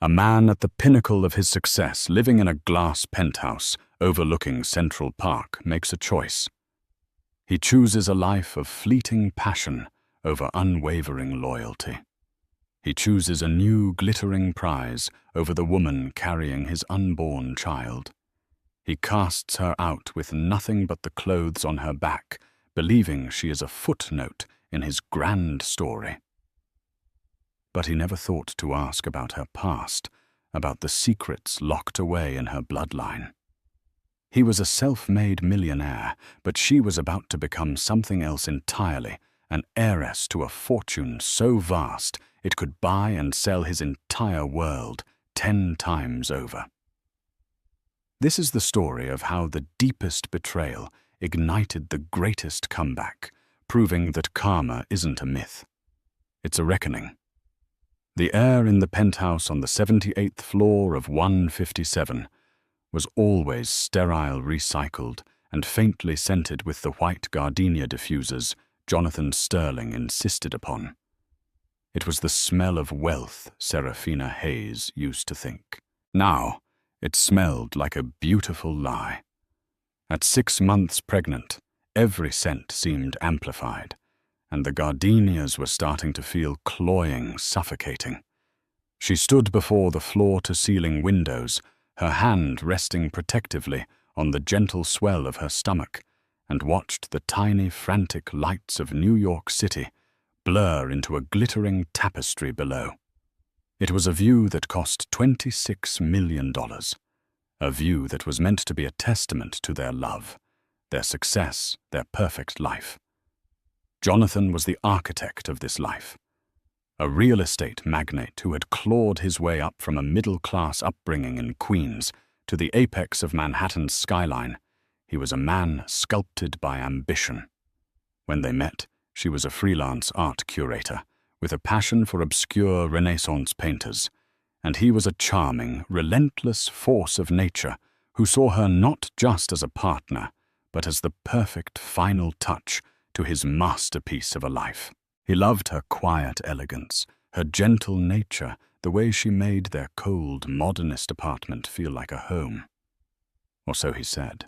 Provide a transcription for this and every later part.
A man at the pinnacle of his success, living in a glass penthouse overlooking Central Park, makes a choice. He chooses a life of fleeting passion over unwavering loyalty. He chooses a new glittering prize over the woman carrying his unborn child. He casts her out with nothing but the clothes on her back, believing she is a footnote in his grand story. But he never thought to ask about her past, about the secrets locked away in her bloodline. He was a self-made millionaire, but she was about to become something else entirely, an heiress to a fortune so vast it could buy and sell his entire world 10 times over. This is the story of how the deepest betrayal ignited the greatest comeback, proving that karma isn't a myth. It's a reckoning. The air in the penthouse on the 78th floor of 157 was always sterile recycled and faintly scented with the white gardenia diffusers Jonathan Sterling insisted upon. It was the smell of wealth Serafina Hayes used to think. Now, it smelled like a beautiful lie. At 6 months pregnant, every scent seemed amplified, and the gardenias were starting to feel cloying, suffocating. She stood before the floor-to-ceiling windows, her hand resting protectively on the gentle swell of her stomach, and watched the tiny, frantic lights of New York City blur into a glittering tapestry below. It was a view that cost $26 million, a view that was meant to be a testament to their love, their success, their perfect life. Jonathan was the architect of this life. A real estate magnate who had clawed his way up from a middle-class upbringing in Queens to the apex of Manhattan's skyline, he was a man sculpted by ambition. When they met, she was a freelance art curator with a passion for obscure Renaissance painters, and he was a charming, relentless force of nature who saw her not just as a partner, but as the perfect final touch to his masterpiece of a life. He loved her quiet elegance, her gentle nature, the way she made their cold, modernist apartment feel like a home. Or so he said.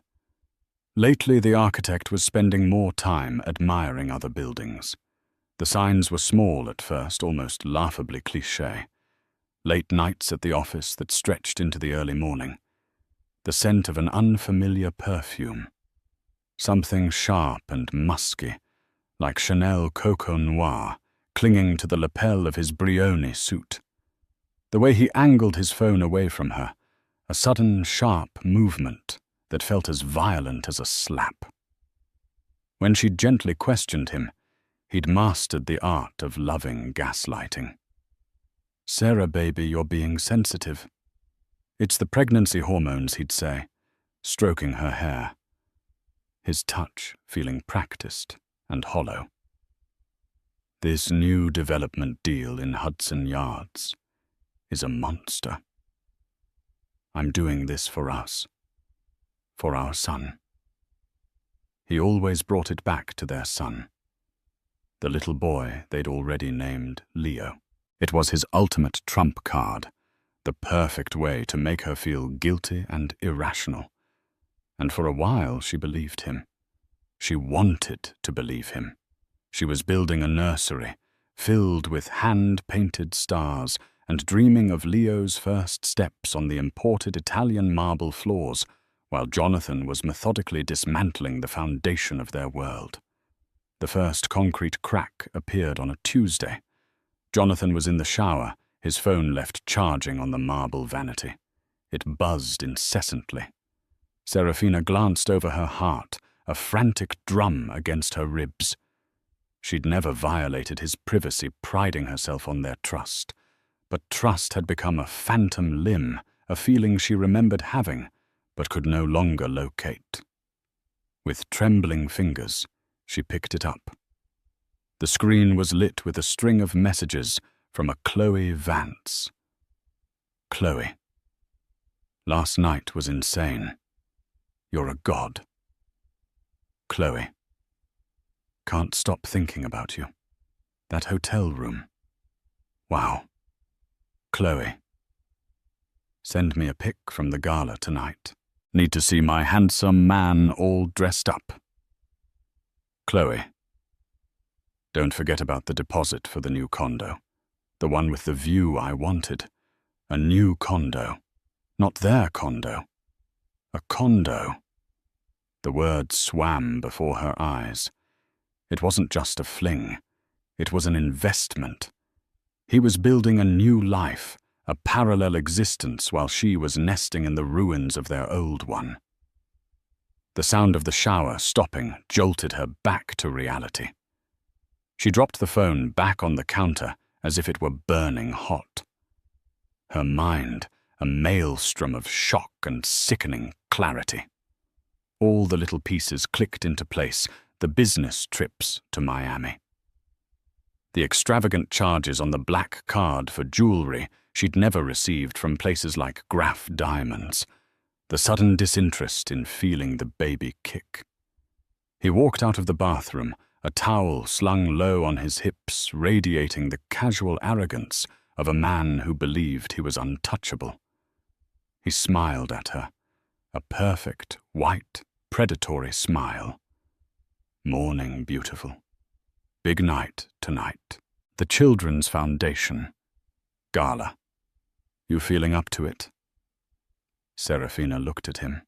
Lately, the architect was spending more time admiring other buildings. The signs were small at first, almost laughably cliché. Late nights at the office that stretched into the early morning. The scent of an unfamiliar perfume. Something sharp and musky, like Chanel Coco Noir, clinging to the lapel of his Brioni suit. The way he angled his phone away from her, a sudden sharp movement that felt as violent as a slap. When she gently questioned him, he'd mastered the art of loving gaslighting. "Sarah, baby, you're being sensitive." "It's the pregnancy hormones," he'd say, stroking her hair. His touch feeling practiced and hollow. "This new development deal in Hudson Yards is a monster. I'm doing this for us, for our son." He always brought it back to their son, the little boy they'd already named Leo. It was his ultimate trump card, the perfect way to make her feel guilty and irrational. And for a while she believed him. She wanted to believe him. She was building a nursery, filled with hand-painted stars, and dreaming of Leo's first steps on the imported Italian marble floors, while Jonathan was methodically dismantling the foundation of their world. The first concrete crack appeared on a Tuesday. Jonathan was in the shower, his phone left charging on the marble vanity. It buzzed incessantly. Serafina glanced over her heart, a frantic drum against her ribs. She'd never violated his privacy, priding herself on their trust. But trust had become a phantom limb, a feeling she remembered having, but could no longer locate. With trembling fingers, she picked it up. The screen was lit with a string of messages from a Chloe Vance. "Chloe, last night was insane. You're a god. Chloe, can't stop thinking about you. That hotel room. Wow. Chloe, Send me a pic from the gala tonight. Need to see my handsome man all dressed up. Chloe. Don't forget about the deposit for the new condo. The one with the view I wanted. A new condo. Not their condo. A condo. The words swam before her eyes. It wasn't just a fling. It was an investment. He was building a new life, a parallel existence, while she was nesting in the ruins of their old one. The sound of the shower stopping jolted her back to reality. She dropped the phone back on the counter as if it were burning hot. Her mind, a maelstrom of shock and sickening clarity. All the little pieces clicked into place, the business trips to Miami. The extravagant charges on the black card for jewelry she'd never received from places like Graff Diamonds. The sudden disinterest in feeling the baby kick. He walked out of the bathroom, a towel slung low on his hips, radiating the casual arrogance of a man who believed he was untouchable. He smiled at her, a perfect, white, predatory smile. Morning, beautiful. Big night tonight. The Children's Foundation. Gala. You feeling up to it? Serafina looked at him.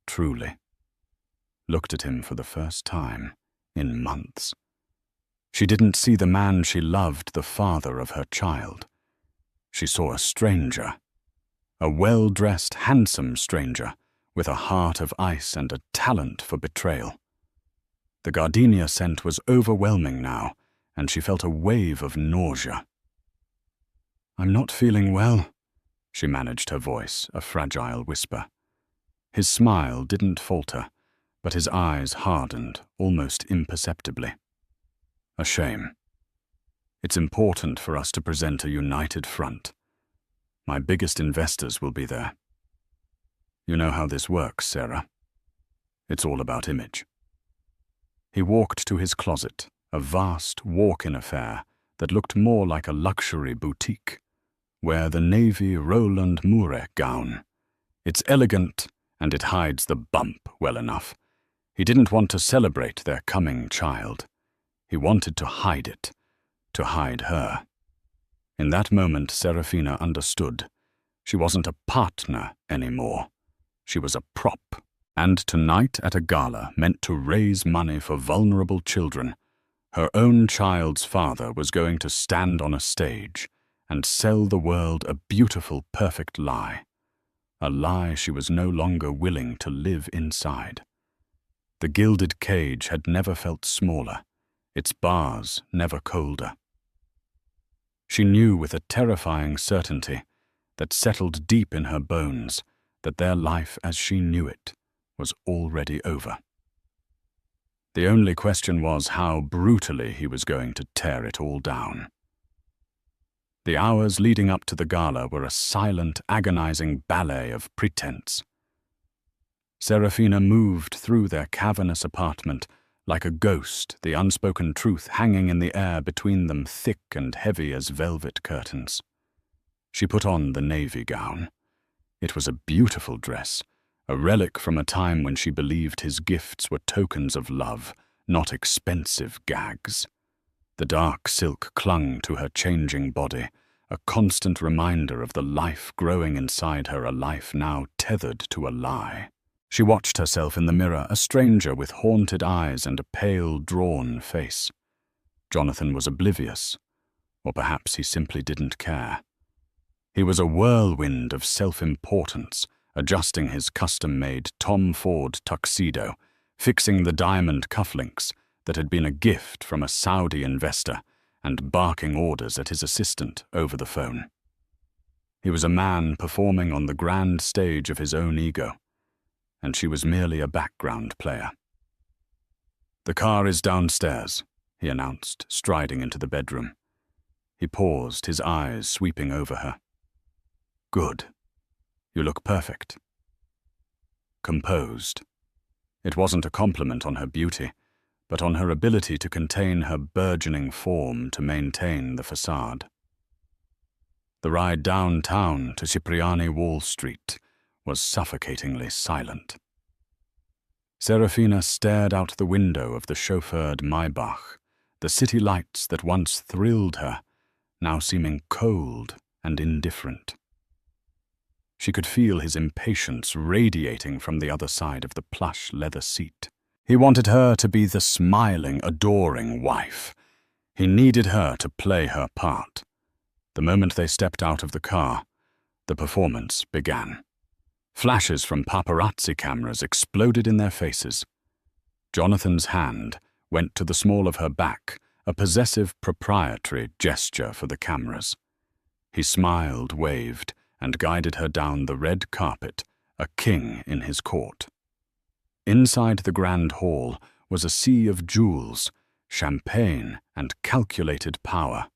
Truly. Looked at him for the first time in months. She didn't see the man she loved, the father of her child. She saw a stranger. A well-dressed, handsome stranger with a heart of ice and a talent for betrayal. The gardenia scent was overwhelming now, and she felt a wave of nausea. I'm not feeling well, she managed her voice, a fragile whisper. His smile didn't falter, but his eyes hardened almost imperceptibly. A shame. It's important for us to present a united front. My biggest investors will be there. You know how this works, Sarah. It's all about image. He walked to his closet, a vast walk-in affair that looked more like a luxury boutique, where the navy Roland Mouret gown. It's elegant, and it hides the bump well enough. He didn't want to celebrate their coming child. He wanted to hide it, to hide her. In that moment, Serafina understood. She wasn't a partner anymore. She was a prop. And tonight at a gala meant to raise money for vulnerable children. Her own child's father was going to stand on a stage and sell the world a beautiful, perfect lie. A lie she was no longer willing to live inside. The gilded cage had never felt smaller, its bars never colder. She knew with a terrifying certainty that settled deep in her bones that their life as she knew it was already over. The only question was how brutally he was going to tear it all down. The hours leading up to the gala were a silent, agonizing ballet of pretense. Serafina moved through their cavernous apartment like a ghost, the unspoken truth hanging in the air between them, thick and heavy as velvet curtains. She put on the navy gown. It was a beautiful dress, a relic from a time when she believed his gifts were tokens of love, not expensive gags. The dark silk clung to her changing body, a constant reminder of the life growing inside her, a life now tethered to a lie. She watched herself in the mirror, a stranger with haunted eyes and a pale, drawn face. Jonathan was oblivious, or perhaps he simply didn't care. He was a whirlwind of self-importance, adjusting his custom-made Tom Ford tuxedo, fixing the diamond cufflinks that had been a gift from a Saudi investor, and barking orders at his assistant over the phone. He was a man performing on the grand stage of his own ego, and she was merely a background player. "The car is downstairs," he announced, striding into the bedroom. He paused, his eyes sweeping over her. "Good. You look perfect." Composed. It wasn't a compliment on her beauty, but on her ability to contain her burgeoning form, to maintain the facade. The ride downtown to Cipriani Wall Street was suffocatingly silent. Serafina stared out the window of the chauffeured Maybach, the city lights that once thrilled her, now seeming cold and indifferent. She could feel his impatience radiating from the other side of the plush leather seat. He wanted her to be the smiling, adoring wife. He needed her to play her part. The moment they stepped out of the car, the performance began. Flashes from paparazzi cameras exploded in their faces. Jonathan's hand went to the small of her back, a possessive proprietary gesture for the cameras. He smiled, waved, and guided her down the red carpet, a king in his court. Inside the grand hall was a sea of jewels, champagne, and calculated power.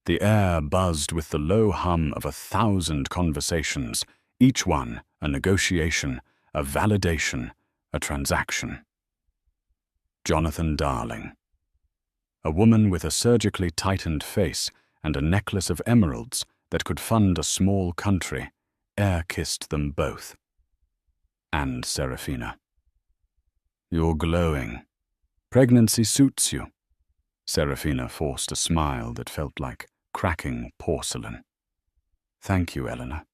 The air buzzed with the low hum of 1,000 conversations, each one a negotiation, a validation, a transaction. Jonathan Darling. A woman with a surgically tightened face and a necklace of emeralds that could fund a small country, air-kissed them both. And Serafina. You're glowing. Pregnancy suits you. Serafina forced a smile that felt like cracking porcelain. Thank you, Eleanor.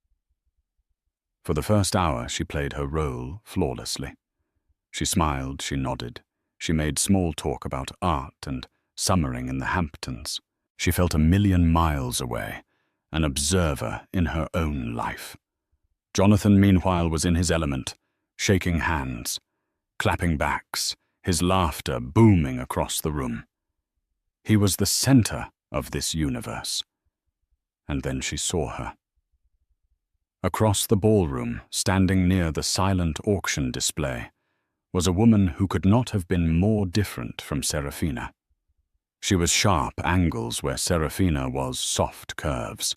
For the first hour, she played her role flawlessly. She smiled, she nodded. She made small talk about art and summering in the Hamptons. She felt 1,000,000 miles away, an observer in her own life. Jonathan, meanwhile, was in his element, shaking hands, clapping backs, his laughter booming across the room. He was the center of this universe. And then she saw her. Across the ballroom, standing near the silent auction display, was a woman who could not have been more different from Serafina. She was sharp angles where Serafina was soft curves.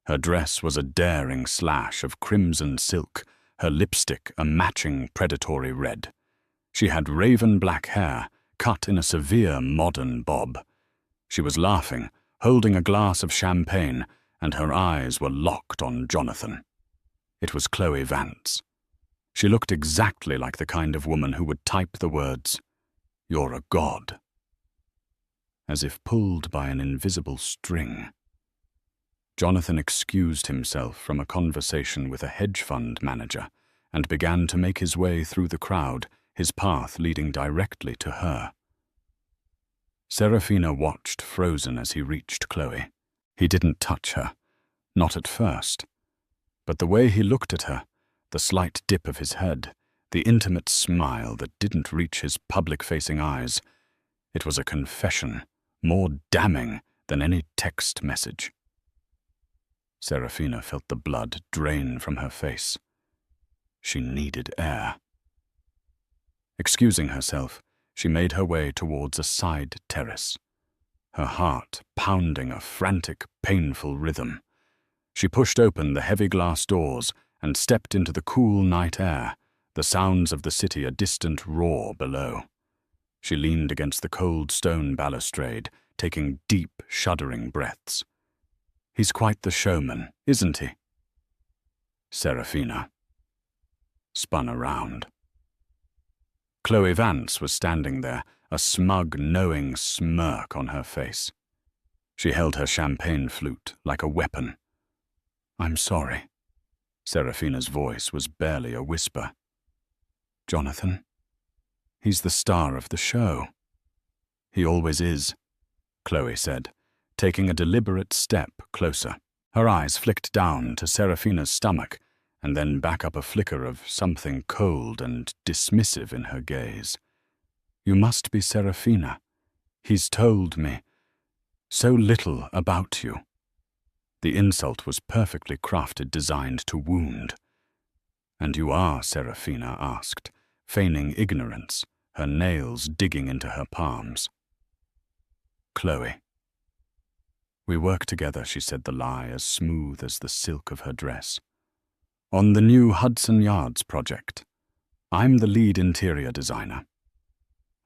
Her dress was a daring slash of crimson silk, her lipstick a matching predatory red. She had raven black hair, cut in a severe modern bob. She was laughing, holding a glass of champagne, and her eyes were locked on Jonathan. It was Chloe Vance. She looked exactly like the kind of woman who would type the words, "You're a god," as if pulled by an invisible string. Jonathan excused himself from a conversation with a hedge fund manager and began to make his way through the crowd, his path leading directly to her. Serafina watched, frozen, as he reached Chloe. He didn't touch her, not at first. But the way he looked at her, the slight dip of his head, the intimate smile that didn't reach his public-facing eyes, it was a confession, more damning than any text message. Serafina felt the blood drain from her face. She needed air. Excusing herself, she made her way towards a side terrace, her heart pounding a frantic, painful rhythm. She pushed open the heavy glass doors and stepped into the cool night air, the sounds of the city a distant roar below. She leaned against the cold stone balustrade, taking deep, shuddering breaths. He's quite the showman, isn't he? Serafina spun around. Chloe Vance was standing there, a smug, knowing smirk on her face. She held her champagne flute like a weapon. I'm sorry. Serafina's voice was barely a whisper. Jonathan? He's the star of the show. He always is, Chloe said, taking a deliberate step closer. Her eyes flicked down to Serafina's stomach, and then back up, a flicker of something cold and dismissive in her gaze. You must be Serafina. He's told me so little about you. The insult was perfectly crafted, designed to wound. And you are, Serafina asked, feigning ignorance, her nails digging into her palms. Chloe. We work together, she said, the lie as smooth as the silk of her dress. On the new Hudson Yards project. I'm the lead interior designer.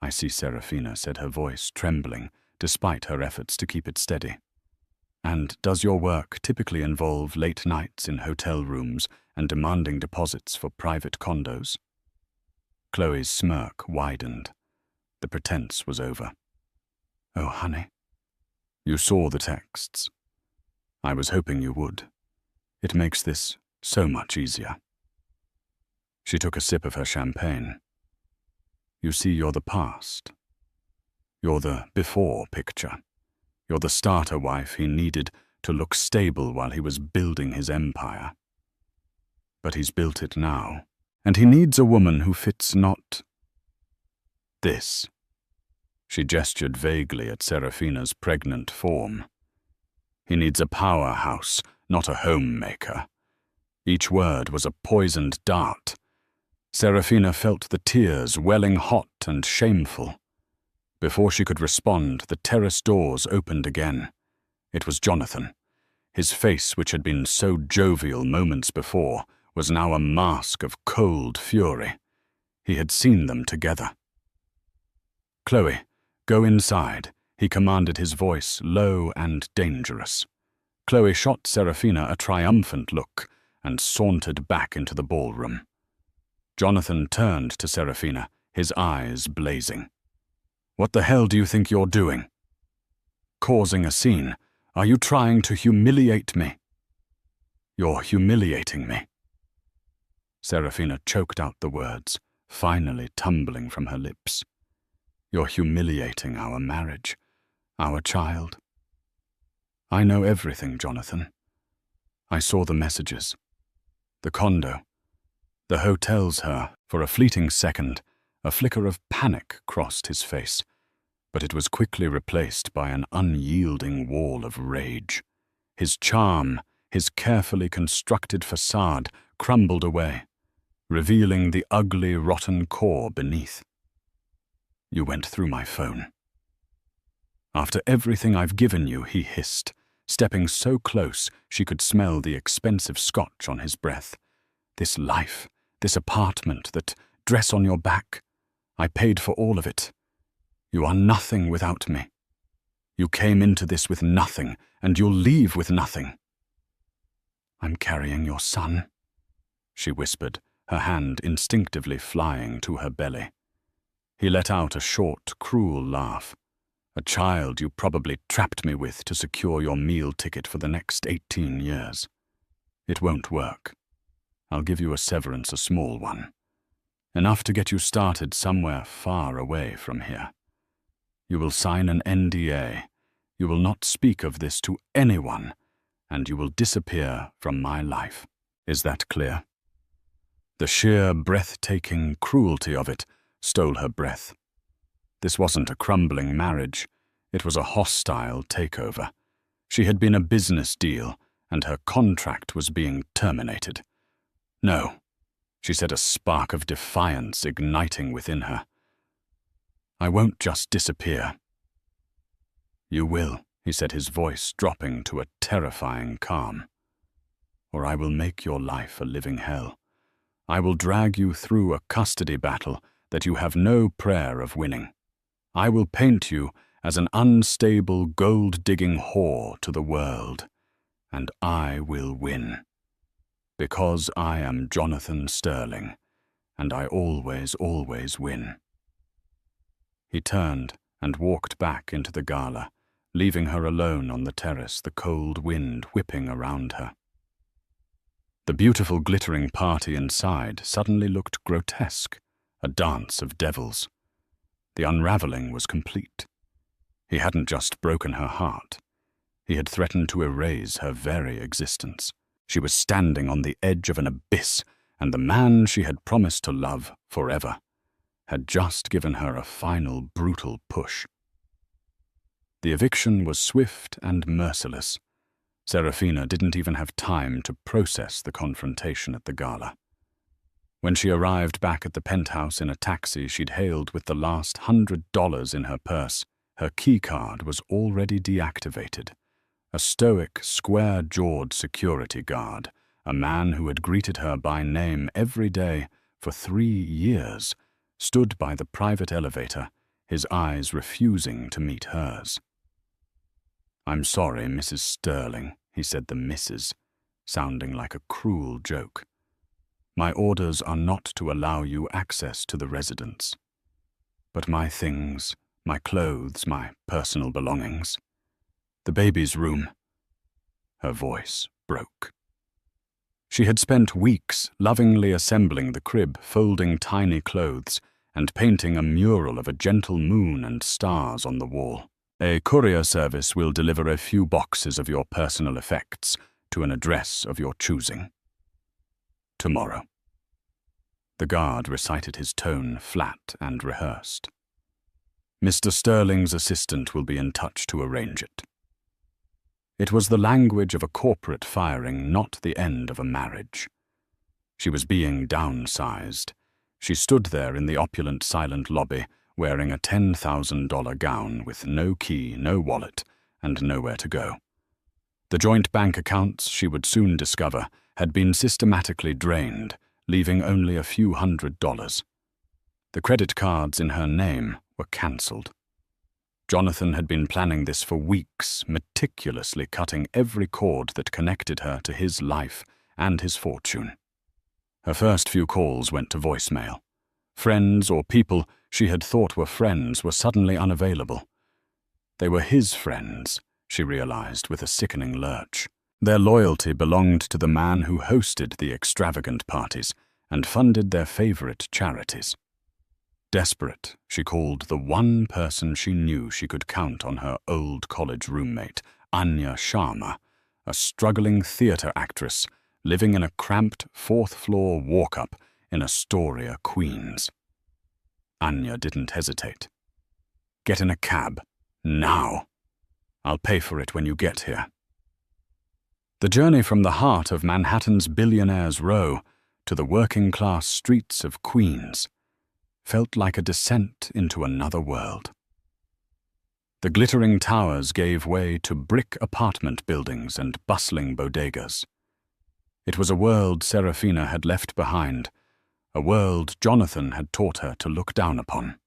I see, Serafina said, her voice trembling, despite her efforts to keep it steady. And does your work typically involve late nights in hotel rooms and demanding deposits for private condos? Chloe's smirk widened. The pretense was over. Oh, honey. You saw the texts. I was hoping you would. It makes this so much easier. She took a sip of her champagne. You see, you're the past. You're the before picture. You're the starter wife he needed to look stable while he was building his empire. But he's built it now, and he needs a woman who fits not this. She gestured vaguely at Serafina's pregnant form. He needs a powerhouse, not a homemaker. Each word was a poisoned dart. Serafina felt the tears welling hot and shameful. Before she could respond, the terrace doors opened again. It was Jonathan. His face, which had been so jovial moments before, was now a mask of cold fury. He had seen them together. Chloe, go inside, he commanded, his voice low and dangerous. Chloe shot Serafina a triumphant look and sauntered back into the ballroom. Jonathan turned to Serafina, his eyes blazing. What the hell do you think you're doing? Causing a scene. Are you trying to humiliate me? You're humiliating me. Serafina choked out the words, finally tumbling from her lips. You're humiliating our marriage, our child. I know everything, Jonathan. I saw the messages. The condo. The hotel's her. For a fleeting second, a flicker of panic crossed his face, but it was quickly replaced by an unyielding wall of rage. His charm, his carefully constructed facade, crumbled away, revealing the ugly, rotten core beneath. You went through my phone. After everything I've given you, he hissed, stepping so close she could smell the expensive scotch on his breath. This life, this apartment, that dress on your back, I paid for all of it. You are nothing without me. You came into this with nothing, and you'll leave with nothing. I'm carrying your son, she whispered, her hand instinctively flying to her belly. He let out a short, cruel laugh. A child you probably trapped me with to secure your meal ticket for the next 18 years. It won't work. I'll give you a severance, a small one. Enough to get you started somewhere far away from here. You will sign an NDA. You will not speak of this to anyone, and you will disappear from my life. Is that clear? The sheer, breathtaking cruelty of it stole her breath. This wasn't a crumbling marriage. It was a hostile takeover. She had been a business deal, and her contract was being terminated. No, she said, a spark of defiance igniting within her. I won't just disappear. You will, he said, his voice dropping to a terrifying calm. Or I will make your life a living hell. I will drag you through a custody battle that you have no prayer of winning. I will paint you as an unstable, gold-digging whore to the world, and I will win. Because I am Jonathan Sterling, and I always, always win. He turned and walked back into the gala, leaving her alone on the terrace, the cold wind whipping around her. The beautiful, glittering party inside suddenly looked grotesque, a dance of devils. The unraveling was complete. He hadn't just broken her heart. He had threatened to erase her very existence. She was standing on the edge of an abyss, and the man she had promised to love forever had just given her a final brutal push. The eviction was swift and merciless. Serafina didn't even have time to process the confrontation at the gala. When she arrived back at the penthouse in a taxi she'd hailed with the last $100 in her purse, her keycard was already deactivated. A stoic, square-jawed security guard, a man who had greeted her by name every day for 3 years, stood by the private elevator, his eyes refusing to meet hers. "I'm sorry, Mrs. Sterling," he said the Mrs., sounding like a cruel joke. "My orders are not to allow you access to the residence. But my things, my clothes, my personal belongings. The baby's room." Her voice broke. She had spent weeks lovingly assembling the crib, folding tiny clothes, and painting a mural of a gentle moon and stars on the wall. "A courier service will deliver a few boxes of your personal effects to an address of your choosing. Tomorrow." The guard recited his tone flat and rehearsed. "Mr. Sterling's assistant will be in touch to arrange it." It was the language of a corporate firing, not the end of a marriage. She was being downsized. She stood there in the opulent, silent lobby, wearing a $10,000 gown with no key, no wallet, and nowhere to go. The joint bank accounts, she would soon discover, had been systematically drained, leaving only a few $100s. The credit cards in her name were cancelled. Jonathan had been planning this for weeks, meticulously cutting every cord that connected her to his life and his fortune. Her first few calls went to voicemail. Friends or people she had thought were friends were suddenly unavailable. They were his friends, she realized with a sickening lurch. Their loyalty belonged to the man who hosted the extravagant parties and funded their favorite charities. Desperate, she called the one person she knew she could count on, her old college roommate, Anya Sharma, a struggling theater actress living in a cramped fourth-floor walk-up in Astoria, Queens. Anya didn't hesitate. "Get in a cab. Now. I'll pay for it when you get here." The journey from the heart of Manhattan's Billionaire's Row to the working-class streets of Queens felt like a descent into another world. The glittering towers gave way to brick apartment buildings and bustling bodegas. It was a world Serafina had left behind, a world Jonathan had taught her to look down upon.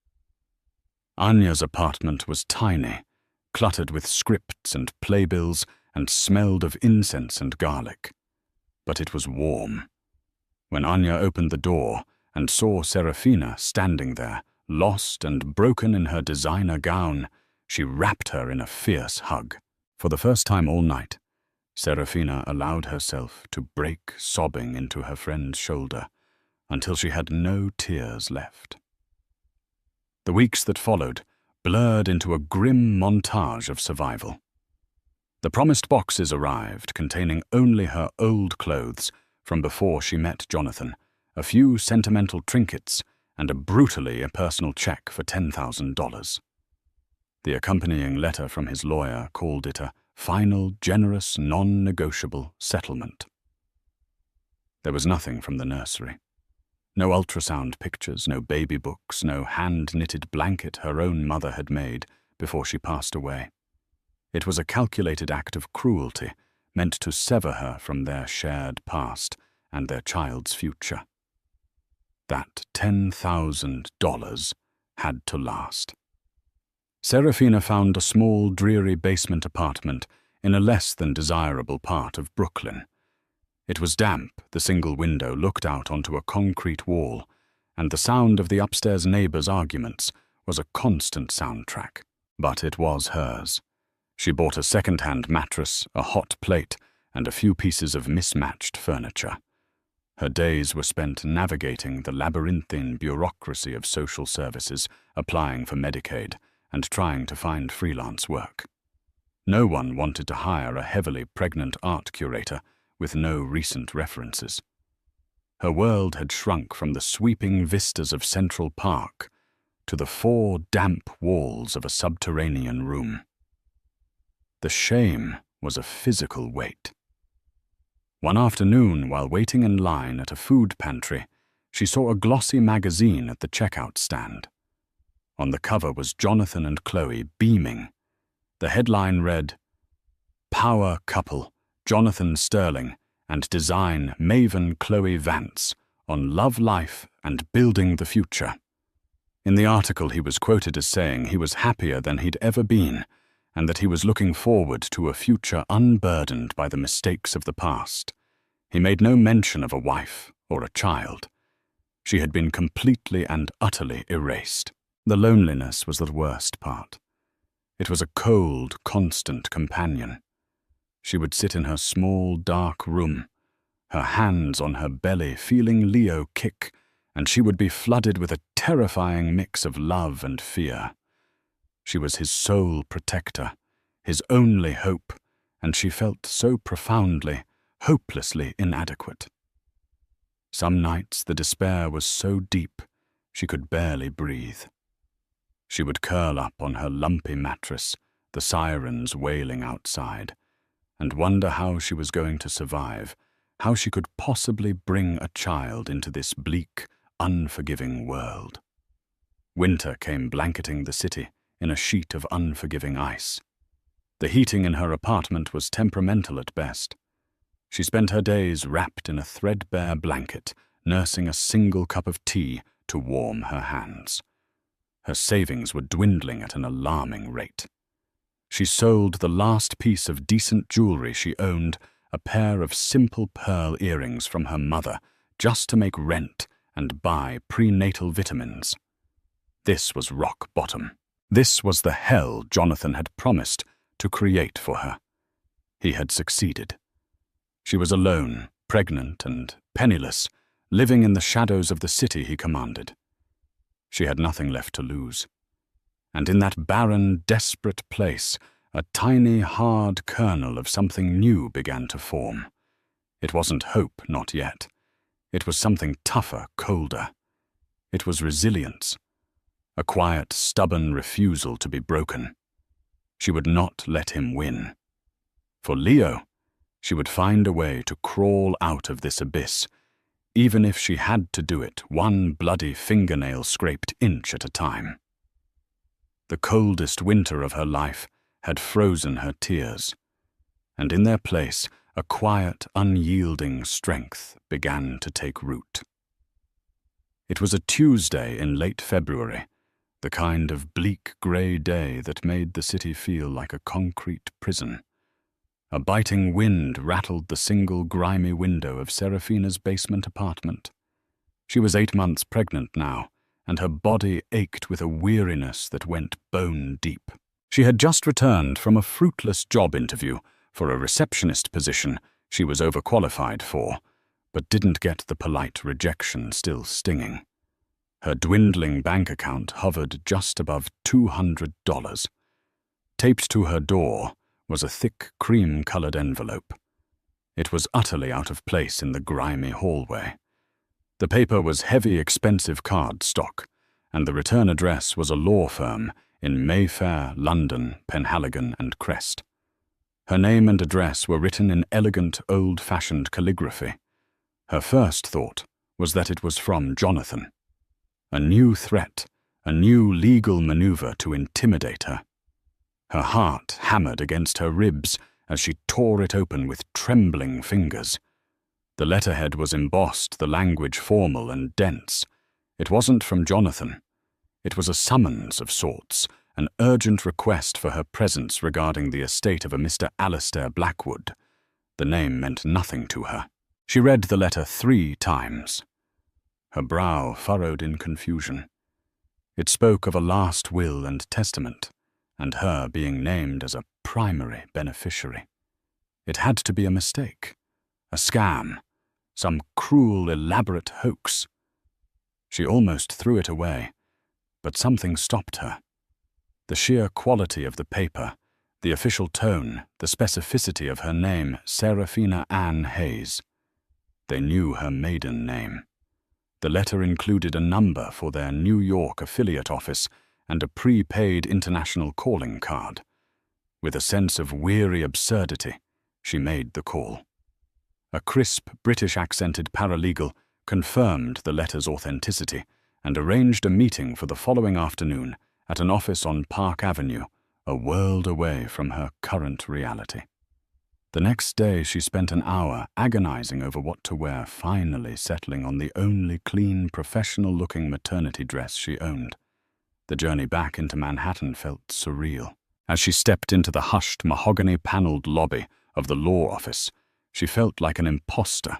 Anya's apartment was tiny, cluttered with scripts and playbills, and smelled of incense and garlic. But it was warm. When Anya opened the door and saw Serafina standing there, lost and broken in her designer gown, she wrapped her in a fierce hug. For the first time all night, Serafina allowed herself to break sobbing into her friend's shoulder until she had no tears left. The weeks that followed blurred into a grim montage of survival. The promised boxes arrived, containing only her old clothes from before she met Jonathan, a few sentimental trinkets, and a brutally impersonal check for $10,000. The accompanying letter from his lawyer called it a final, generous, non-negotiable settlement. There was nothing from the nursery. No ultrasound pictures, no baby books, no hand-knitted blanket her own mother had made before she passed away. It was a calculated act of cruelty, meant to sever her from their shared past and their child's future. That $10,000 had to last. Serafina found a small, dreary basement apartment in a less than desirable part of Brooklyn. It was damp, the single window looked out onto a concrete wall, and the sound of the upstairs neighbors' arguments was a constant soundtrack. But it was hers. She bought a second-hand mattress, a hot plate, and a few pieces of mismatched furniture. Her days were spent navigating the labyrinthine bureaucracy of social services, applying for Medicaid, and trying to find freelance work. No one wanted to hire a heavily pregnant art curator with no recent references. Her world had shrunk from the sweeping vistas of Central Park to the 4 damp walls of a subterranean room. The shame was a physical weight. One afternoon, while waiting in line at a food pantry, she saw a glossy magazine at the checkout stand. On the cover was Jonathan and Chloe beaming. The headline read, "Power Couple, Jonathan Sterling and Design Maven Chloe Vance on Love Life and Building the Future." In the article he was quoted as saying he was happier than he'd ever been, and that he was looking forward to a future unburdened by the mistakes of the past. He made no mention of a wife or a child. She had been completely and utterly erased. The loneliness was the worst part. It was a cold, constant companion. She would sit in her small, dark room, her hands on her belly, feeling Leo kick, and she would be flooded with a terrifying mix of love and fear. She was his sole protector, his only hope, and she felt so profoundly, hopelessly inadequate. Some nights the despair was so deep she could barely breathe. She would curl up on her lumpy mattress, the sirens wailing outside, and wonder how she was going to survive, how she could possibly bring a child into this bleak, unforgiving world. Winter came blanketing the city in a sheet of unforgiving ice. The heating in her apartment was temperamental at best. She spent her days wrapped in a threadbare blanket, nursing a single cup of tea to warm her hands. Her savings were dwindling at an alarming rate. She sold the last piece of decent jewelry she owned, a pair of simple pearl earrings from her mother, just to make rent and buy prenatal vitamins. This was rock bottom. This was the hell Jonathan had promised to create for her. He had succeeded. She was alone, pregnant and penniless, living in the shadows of the city he commanded. She had nothing left to lose. And in that barren, desperate place, a tiny, hard kernel of something new began to form. It wasn't hope, not yet. It was something tougher, colder. It was resilience, a quiet, stubborn refusal to be broken. She would not let him win. For Leo, she would find a way to crawl out of this abyss, even if she had to do it one bloody fingernail-scraped inch at a time. The coldest winter of her life had frozen her tears, and in their place a quiet, unyielding strength began to take root. It was a Tuesday in late February, the kind of bleak grey day that made the city feel like a concrete prison. A biting wind rattled the single grimy window of Serafina's basement apartment. She was 8 months pregnant now, and her body ached with a weariness that went bone deep. She had just returned from a fruitless job interview for a receptionist position she was overqualified for, but didn't get the polite rejection still stinging. Her dwindling bank account hovered just above $200. Taped to her door was a thick cream-colored envelope. It was utterly out of place in the grimy hallway. The paper was heavy, expensive card stock, and the return address was a law firm in Mayfair, London, Penhaligon and Crest. Her name and address were written in elegant, old-fashioned calligraphy. Her first thought was that it was from Jonathan. A new threat, a new legal maneuver to intimidate her. Her heart hammered against her ribs as she tore it open with trembling fingers. The letterhead was embossed, the language formal and dense. It wasn't from Jonathan. It was a summons of sorts, an urgent request for her presence regarding the estate of a Mr. Alistair Blackwood. The name meant nothing to her. She read the letter 3 times. Her brow furrowed in confusion. It spoke of a last will and testament, and her being named as a primary beneficiary. It had to be a mistake, a scam, some cruel, elaborate hoax. She almost threw it away, but something stopped her. The sheer quality of the paper, the official tone, the specificity of her name, Serafina Ann Hayes. They knew her maiden name. The letter included a number for their New York affiliate office and a prepaid international calling card. With a sense of weary absurdity, she made the call. A crisp, British-accented paralegal confirmed the letter's authenticity and arranged a meeting for the following afternoon at an office on Park Avenue, a world away from her current reality. The next day she spent an hour agonizing over what to wear, finally settling on the only clean, professional-looking maternity dress she owned. The journey back into Manhattan felt surreal. As she stepped into the hushed, mahogany-paneled lobby of the law office, she felt like an imposter.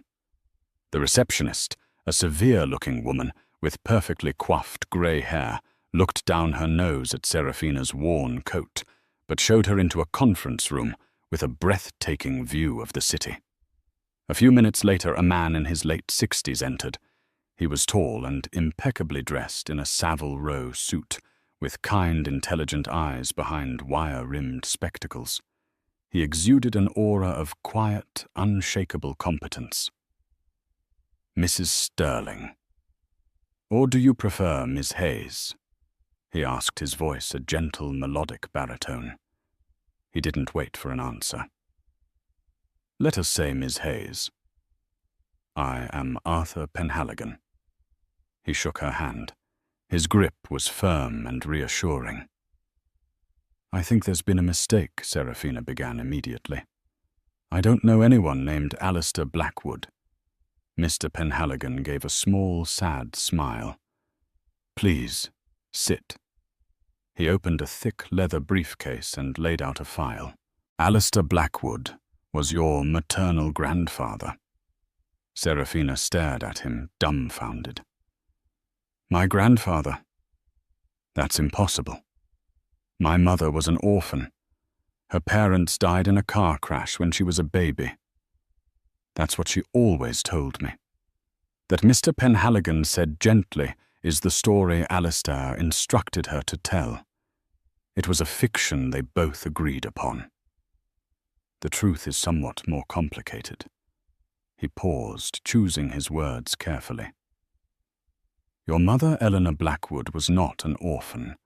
The receptionist, a severe-looking woman with perfectly coiffed grey hair, looked down her nose at Serafina's worn coat, but showed her into a conference room with a breathtaking view of the city. A few minutes later, a man in his late 60s entered. He was tall and impeccably dressed in a Savile Row suit, with kind, intelligent eyes behind wire-rimmed spectacles. He exuded an aura of quiet, unshakable competence. "Mrs. Sterling. Or do you prefer Miss Hayes?" he asked, his voice a gentle, melodic baritone. He didn't wait for an answer. "Let us say Miss Hayes. I am Arthur Penhaligon." He shook her hand. His grip was firm and reassuring. "I think there's been a mistake," Serafina began immediately. "I don't know anyone named Alistair Blackwood." Mr. Penhaligon gave a small, sad smile. "Please, sit." He opened a thick leather briefcase and laid out a file. "Alistair Blackwood was your maternal grandfather." Serafina stared at him, dumbfounded. "My grandfather? That's impossible. My mother was an orphan. Her parents died in a car crash when she was a baby. That's what she always told me. That Mr. Penhaligon said gently is the story Alistair instructed her to tell. It was a fiction they both agreed upon. The truth is somewhat more complicated." He paused, choosing his words carefully. "Your mother, Eleanor Blackwood, was not an orphan.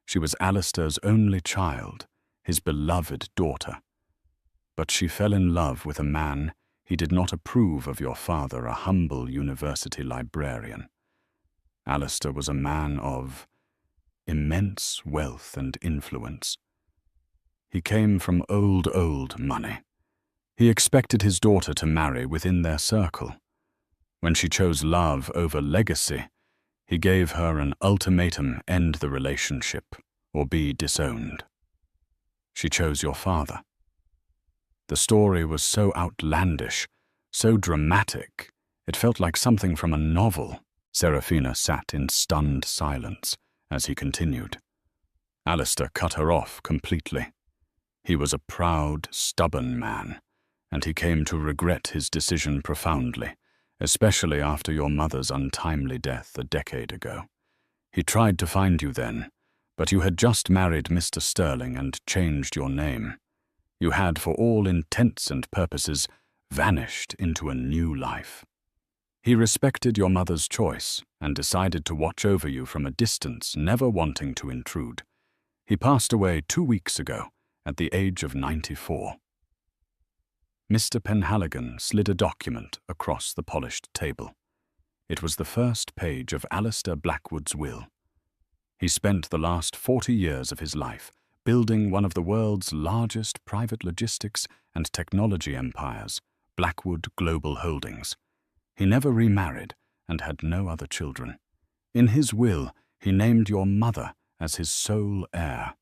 She was Alistair's only child, his beloved daughter. But she fell in love with a man he did not approve of your father, a humble university librarian. Alistair was a man of immense wealth and influence. He came from old money. He expected his daughter to marry within their circle. When she chose love over legacy, he gave her an ultimatum: end the relationship or be disowned. She chose your father. The story was so outlandish, so dramatic, it felt like something from a novel." Serafina sat in stunned silence as he continued. Alistair cut her off completely. He was a proud, stubborn man, and he came to regret his decision profoundly, especially after your mother's untimely death a decade ago. He tried to find you then, but you had just married Mr. Sterling and changed your name. You had, for all intents and purposes, vanished into a new life. He respected your mother's choice and decided to watch over you from a distance, never wanting to intrude. He passed away 2 weeks ago, at the age of 94. Mr. Penhaligon slid a document across the polished table. It was the first page of Alistair Blackwood's will. He spent the last 40 years of his life building one of the world's largest private logistics and technology empires, Blackwood Global Holdings. He never remarried and had no other children. In his will, he named your mother as his sole heir.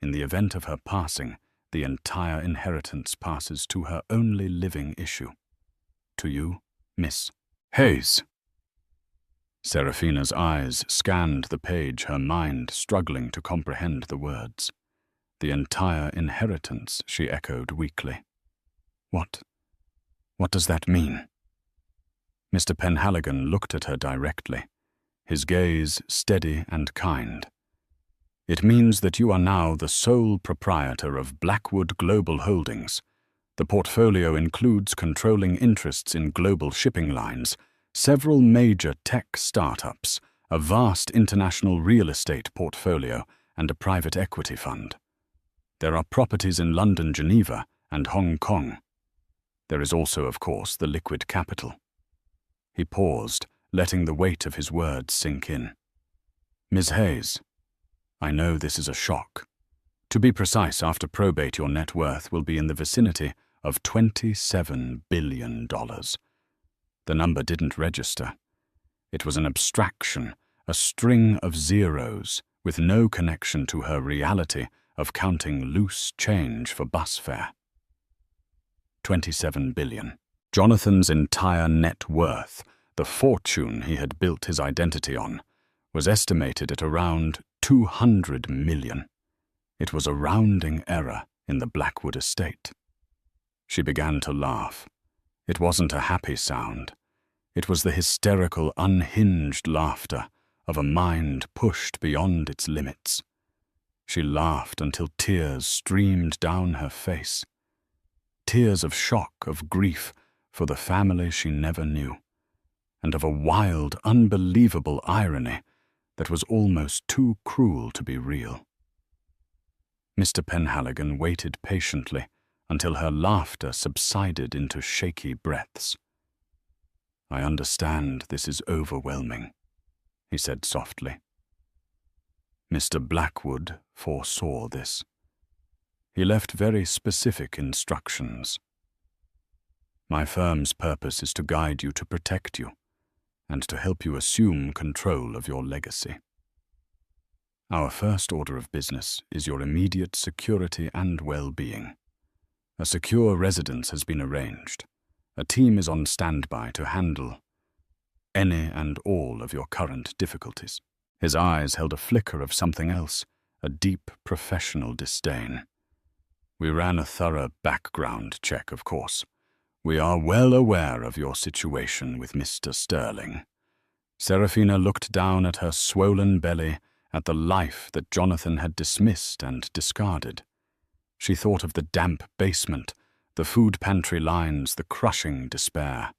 In the event of her passing, the entire inheritance passes to her only living issue. To you, Miss Hayes. Serafina's eyes scanned the page, her mind struggling to comprehend the words. The entire inheritance, she echoed weakly. What does that mean? Mr. Penhaligon looked at her directly, his gaze steady and kind. It means that you are now the sole proprietor of Blackwood Global Holdings. The portfolio includes controlling interests in global shipping lines, several major tech startups, a vast international real estate portfolio, and a private equity fund. There are properties in London, Geneva, and Hong Kong. There is also, of course, the liquid capital. He paused, letting the weight of his words sink in. Ms. Hayes, I know this is a shock. To be precise, after probate, your net worth will be in the vicinity of $27 billion. The number didn't register. It was an abstraction, a string of zeros with no connection to her reality of counting loose change for bus fare. 27 billion. Jonathan's entire net worth, the fortune he had built his identity on, was estimated at around 200 million. It was a rounding error in the Blackwood estate. She began to laugh. It wasn't a happy sound. It was the hysterical, unhinged laughter of a mind pushed beyond its limits. She laughed until tears streamed down her face. Tears of shock, of grief for the family she never knew, and of a wild, unbelievable irony that was almost too cruel to be real. Mr. Penhaligon waited patiently until her laughter subsided into shaky breaths. "I understand this is overwhelming," he said softly. Mr. Blackwood foresaw this. He left very specific instructions. "My firm's purpose is to guide you, to protect you, and to help you assume control of your legacy. Our first order of business is your immediate security and well-being. A secure residence has been arranged. A team is on standby to handle any and all of your current difficulties." His eyes held a flicker of something else, a deep professional disdain. "We ran a thorough background check, of course. We are well aware of your situation with Mr. Sterling." Serafina looked down at her swollen belly, at the life that Jonathan had dismissed and discarded. She thought of the damp basement, the food pantry lines, the crushing despair.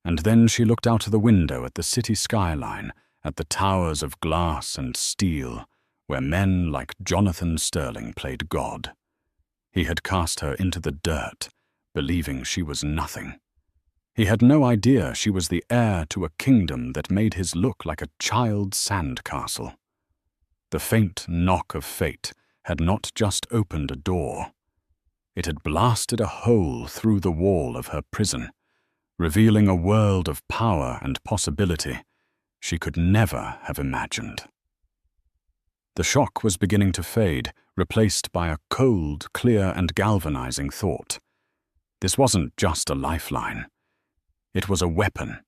And then she looked out of the window at the city skyline, at the towers of glass and steel, where men like Jonathan Sterling played God. He had cast her into the dirt, believing she was nothing. He had no idea she was the heir to a kingdom that made his look like a child's sandcastle. The faint knock of fate had not just opened a door. It had blasted a hole through the wall of her prison, revealing a world of power and possibility she could never have imagined. The shock was beginning to fade, replaced by a cold, clear, and galvanizing thought. This wasn't just a lifeline. It was a weapon,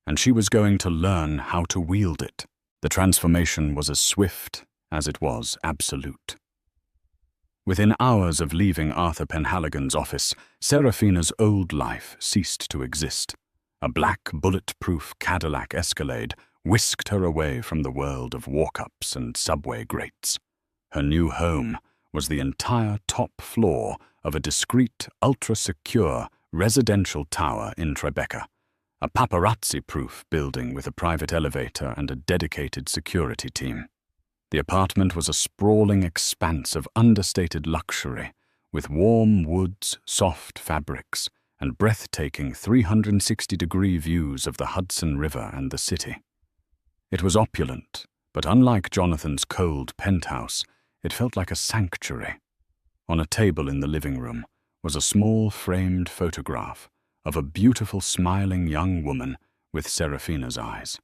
and she was going to learn how to wield it. The transformation was as swift as it was absolute. Within hours of leaving Arthur Penhaligon's office, Serafina's old life ceased to exist. A black, bulletproof Cadillac Escalade whisked her away from the world of walk-ups and subway grates. Her new home was the entire top floor of a discreet, ultra-secure residential tower in Tribeca, a paparazzi-proof building with a private elevator and a dedicated security team. The apartment was a sprawling expanse of understated luxury, with warm woods, soft fabrics, and breathtaking 360-degree views of the Hudson River and the city. It was opulent, but unlike Jonathan's cold penthouse, it felt like a sanctuary. On a table in the living room was a small framed photograph of a beautiful smiling young woman with Serafina's eyes.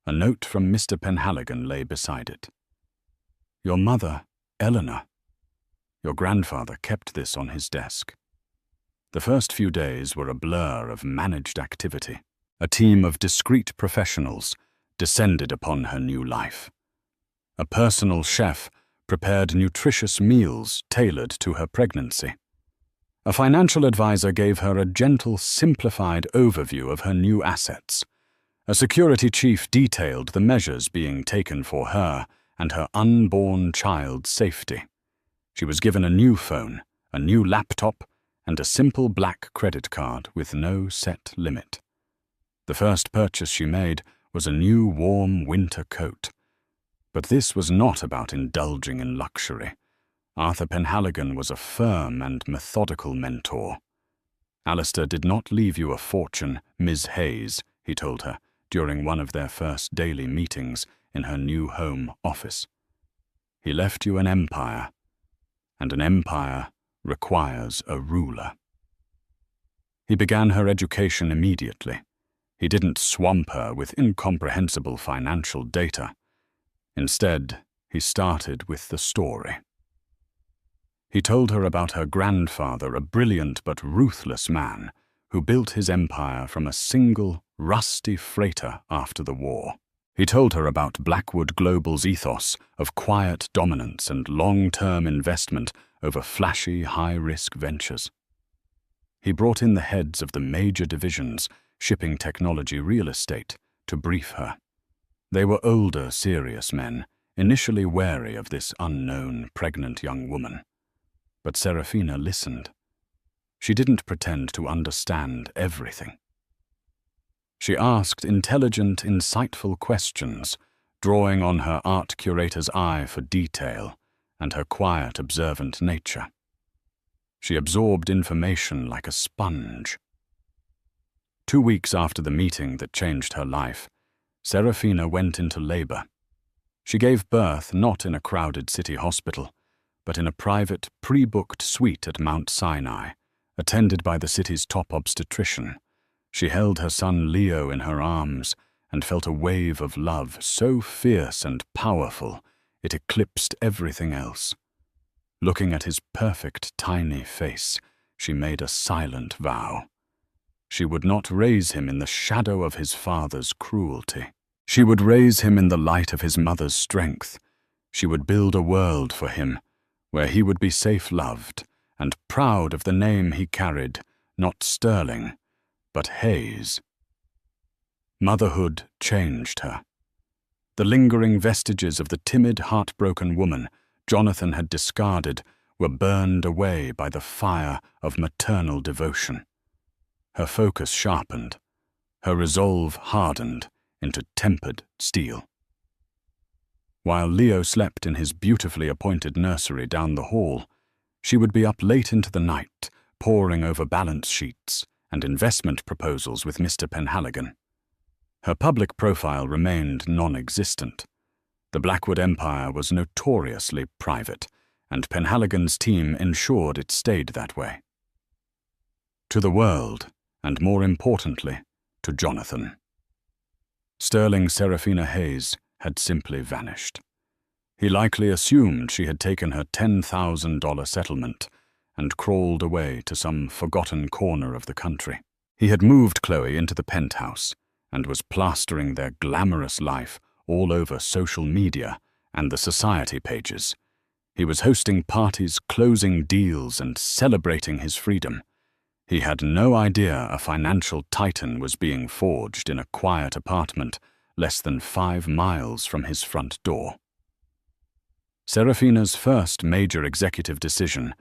A note from Mr. Penhaligon lay beside it. "Your mother, Eleanor. Your grandfather kept this on his desk." The first few days were a blur of managed activity. A team of discreet professionals descended upon her new life. A personal chef prepared nutritious meals tailored to her pregnancy. A financial advisor gave her a gentle, simplified overview of her new assets. A security chief detailed the measures being taken for her and her unborn child's safety. She was given a new phone, a new laptop, and a simple black credit card with no set limit. The first purchase she made was a new warm winter coat. But this was not about indulging in luxury. Arthur Penhaligon was a firm and methodical mentor. "Alistair did not leave you a fortune, Ms. Hayes," he told her during one of their first daily meetings in her new home office. "He left you an empire, and an empire requires a ruler." He began her education immediately. He didn't swamp her with incomprehensible financial data. Instead, he started with the story. He told her about her grandfather, a brilliant but ruthless man who built his empire from a single, rusty freighter after the war. He told her about Blackwood Global's ethos of quiet dominance and long-term investment over flashy, high-risk ventures. He brought in the heads of the major divisions, shipping technology, real estate, to brief her. They were older, serious men, initially wary of this unknown, pregnant young woman. But Serafina listened. She didn't pretend to understand everything. She asked intelligent, insightful questions, drawing on her art curator's eye for detail and her quiet, observant nature. She absorbed information like a sponge. 2 weeks after the meeting that changed her life, Serafina went into labor. She gave birth not in a crowded city hospital, but in a private, pre-booked suite at Mount Sinai, attended by the city's top obstetrician. She held her son Leo in her arms and felt a wave of love so fierce and powerful it eclipsed everything else. Looking at his perfect, tiny face, she made a silent vow. She would not raise him in the shadow of his father's cruelty. She would raise him in the light of his mother's strength. She would build a world for him, where he would be safe loved and proud of the name he carried, not Sterling, but Hayes. Motherhood changed her. The lingering vestiges of the timid, heartbroken woman Jonathan had discarded were burned away by the fire of maternal devotion. Her focus sharpened, her resolve hardened into tempered steel. While Leo slept in his beautifully appointed nursery down the hall, she would be up late into the night, poring over balance sheets and investment proposals with Mr. Penhaligon. Her public profile remained non-existent. The Blackwood Empire was notoriously private, and Penhaligon's team ensured it stayed that way. To the world, and more importantly, to Jonathan, Sterling Serafina Hayes had simply vanished. He likely assumed she had taken her $10,000 settlement and crawled away to some forgotten corner of the country. He had moved Chloe into the penthouse and was plastering their glamorous life all over social media and the society pages. He was hosting parties, closing deals, and celebrating his freedom. He had no idea a financial titan was being forged in a quiet apartment less than 5 miles from his front door. Serafina's first major executive decision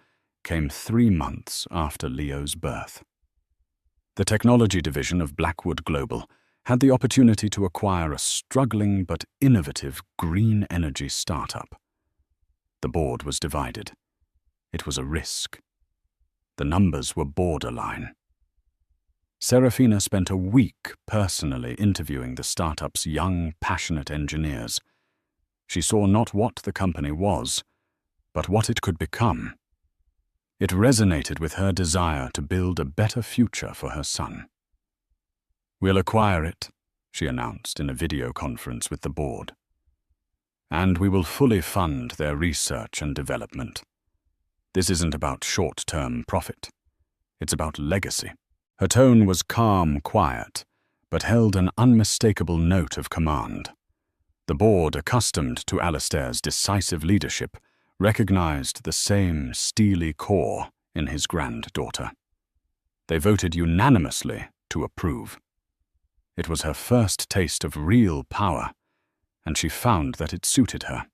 came 3 months after Leo's birth. The technology division of Blackwood Global had the opportunity to acquire a struggling but innovative green energy startup. The board was divided. It was a risk. The numbers were borderline. Serafina spent a week personally interviewing the startup's young, passionate engineers. She saw not what the company was, but what it could become. It resonated with her desire to build a better future for her son. "We'll acquire it," she announced in a video conference with the board. "And we will fully fund their research and development. This isn't about short-term profit. It's about legacy." Her tone was calm, quiet, but held an unmistakable note of command. The board, accustomed to Alastair's decisive leadership, recognized the same steely core in his granddaughter. They voted unanimously to approve. It was her first taste of real power, and she found that it suited her.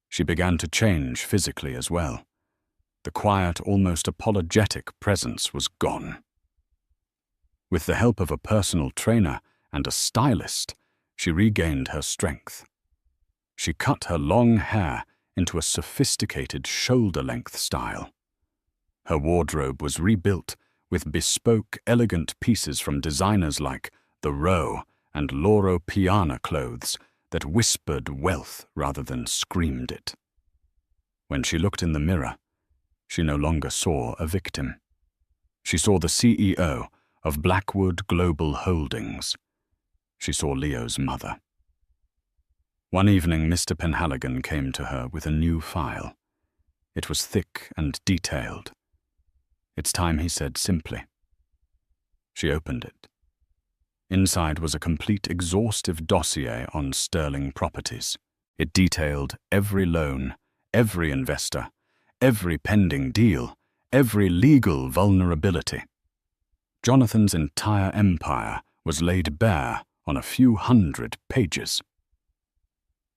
She began to change physically as well. The quiet, almost apologetic presence was gone. With the help of a personal trainer and a stylist, she regained her strength. She cut her long hair into a sophisticated shoulder-length style. Her wardrobe was rebuilt with bespoke, elegant pieces from designers like the Row and Loro Piana clothes that whispered wealth rather than screamed it. When she looked in the mirror, she no longer saw a victim. She saw the CEO of Blackwood Global Holdings. She saw Leo's mother. One evening, Mr. Penhaligon came to her with a new file. It was thick and detailed. "It's time," he said simply. She opened it. Inside was a complete, exhaustive dossier on sterling properties. It detailed every loan, every investor, every pending deal, every legal vulnerability. Jonathan's entire empire was laid bare on a few hundred pages.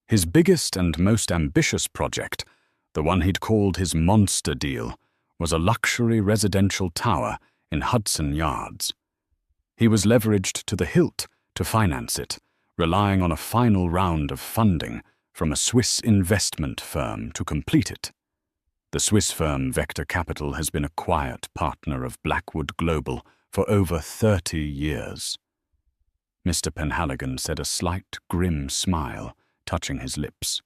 His biggest and most ambitious project, the one he'd called his monster deal, was a luxury residential tower in Hudson Yards. He was leveraged to the hilt to finance it, relying on a final round of funding from a Swiss investment firm to complete it. The Swiss firm Vector Capital has been a quiet partner of Blackwood Global for over 30 years. Mr. Penhaligon said, a slight, grim smile touching his lips.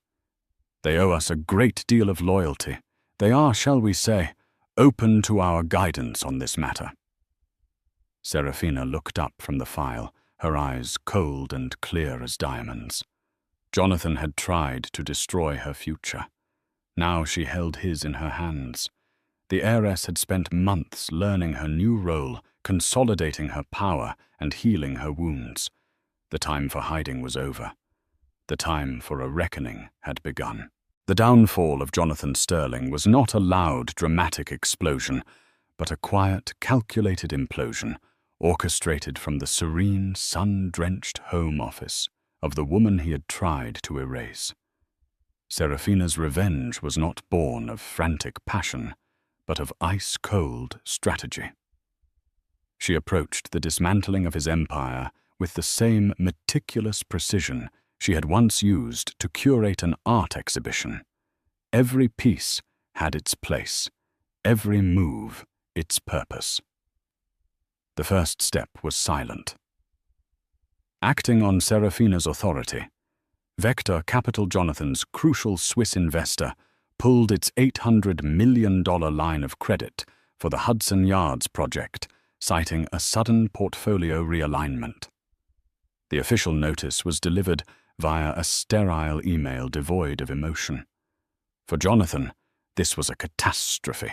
"They owe us a great deal of loyalty. They are, shall we say, open to our guidance on this matter." Serafina looked up from the file, her eyes cold and clear as diamonds. Jonathan had tried to destroy her future. Now she held his in her hands. The heiress had spent months learning her new role, consolidating her power and healing her wounds. The time for hiding was over. The time for a reckoning had begun. The downfall of Jonathan Sterling was not a loud, dramatic explosion, but a quiet, calculated implosion, orchestrated from the serene, sun-drenched home office of the woman he had tried to erase. Serafina's revenge was not born of frantic passion, but of ice-cold strategy. She approached the dismantling of his empire with the same meticulous precision she had once used to curate an art exhibition. Every piece had its place, every move its purpose. The first step was silent. Acting on Serafina's authority, Vector Capital Jonathan's crucial Swiss investor pulled its $800 million line of credit for the Hudson Yards project, citing a sudden portfolio realignment. The official notice was delivered via a sterile email devoid of emotion. For Jonathan, this was a catastrophe.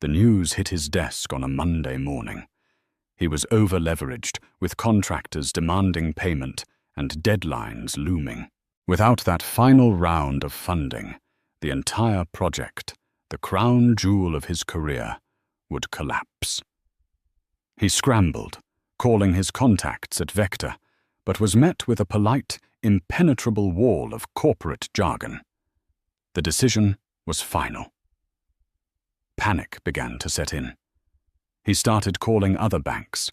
The news hit his desk on a Monday morning. He was over-leveraged, with contractors demanding payment and deadlines looming. Without that final round of funding, the entire project, the crown jewel of his career, would collapse. He scrambled, calling his contacts at Vector, but was met with a polite, impenetrable wall of corporate jargon. The decision was final. Panic began to set in. He started calling other banks,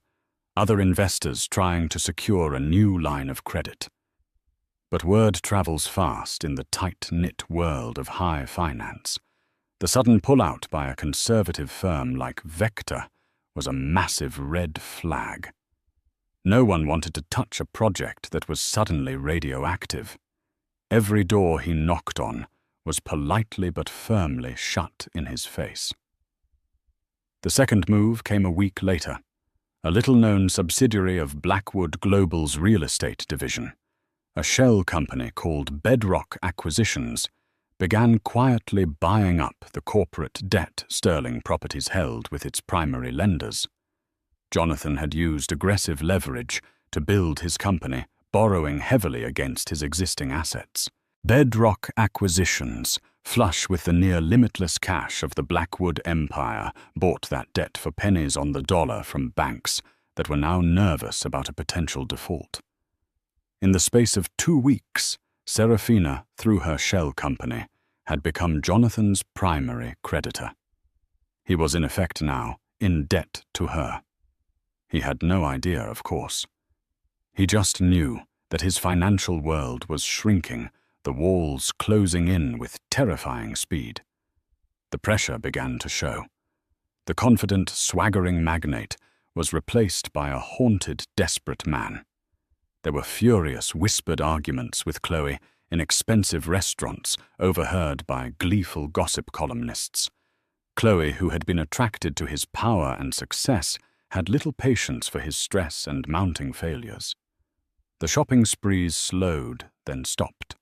other investors trying to secure a new line of credit. But word travels fast in the tight-knit world of high finance. The sudden pullout by a conservative firm like Vector was a massive red flag. No one wanted to touch a project that was suddenly radioactive. Every door he knocked on was politely but firmly shut in his face. The second move came a week later. A little-known subsidiary of Blackwood Global's real estate division, a shell company called Bedrock Acquisitions, began quietly buying up the corporate debt Sterling Properties held with its primary lenders. Jonathan had used aggressive leverage to build his company, borrowing heavily against his existing assets. Bedrock Acquisitions, flush with the near-limitless cash of the Blackwood empire, bought that debt for pennies on the dollar from banks that were now nervous about a potential default. In the space of 2 weeks, Serafina, through her shell company, had become Jonathan's primary creditor. He was in effect now in debt to her. He had no idea, of course. He just knew that his financial world was shrinking, the walls closing in with terrifying speed. The pressure began to show. The confident, swaggering magnate was replaced by a haunted, desperate man. There were furious, whispered arguments with Chloe in expensive restaurants, overheard by gleeful gossip columnists. Chloe, who had been attracted to his power and success, had little patience for his stress and mounting failures. The shopping sprees slowed, then stopped.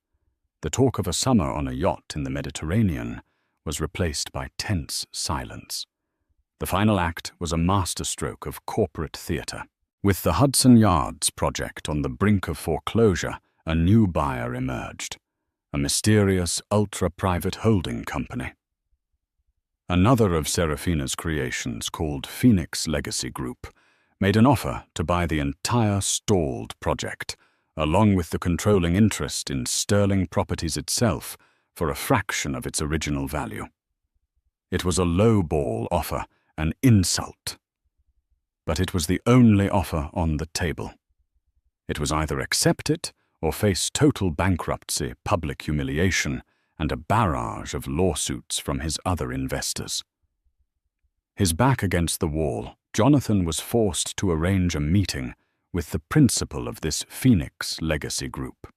The talk of a summer on a yacht in the Mediterranean was replaced by tense silence. The final act was a masterstroke of corporate theatre. With the Hudson Yards project on the brink of foreclosure, a new buyer emerged, a mysterious ultra-private holding company. Another of Serafina's creations, called Phoenix Legacy Group, made an offer to buy the entire stalled project, along with the controlling interest in Sterling Properties itself, for a fraction of its original value. It was a low-ball offer, an insult. But it was the only offer on the table. It was either accept it or face total bankruptcy, public humiliation, and a barrage of lawsuits from his other investors. His back against the wall, Jonathan was forced to arrange a meeting with the principal of this Phoenix Legacy Group.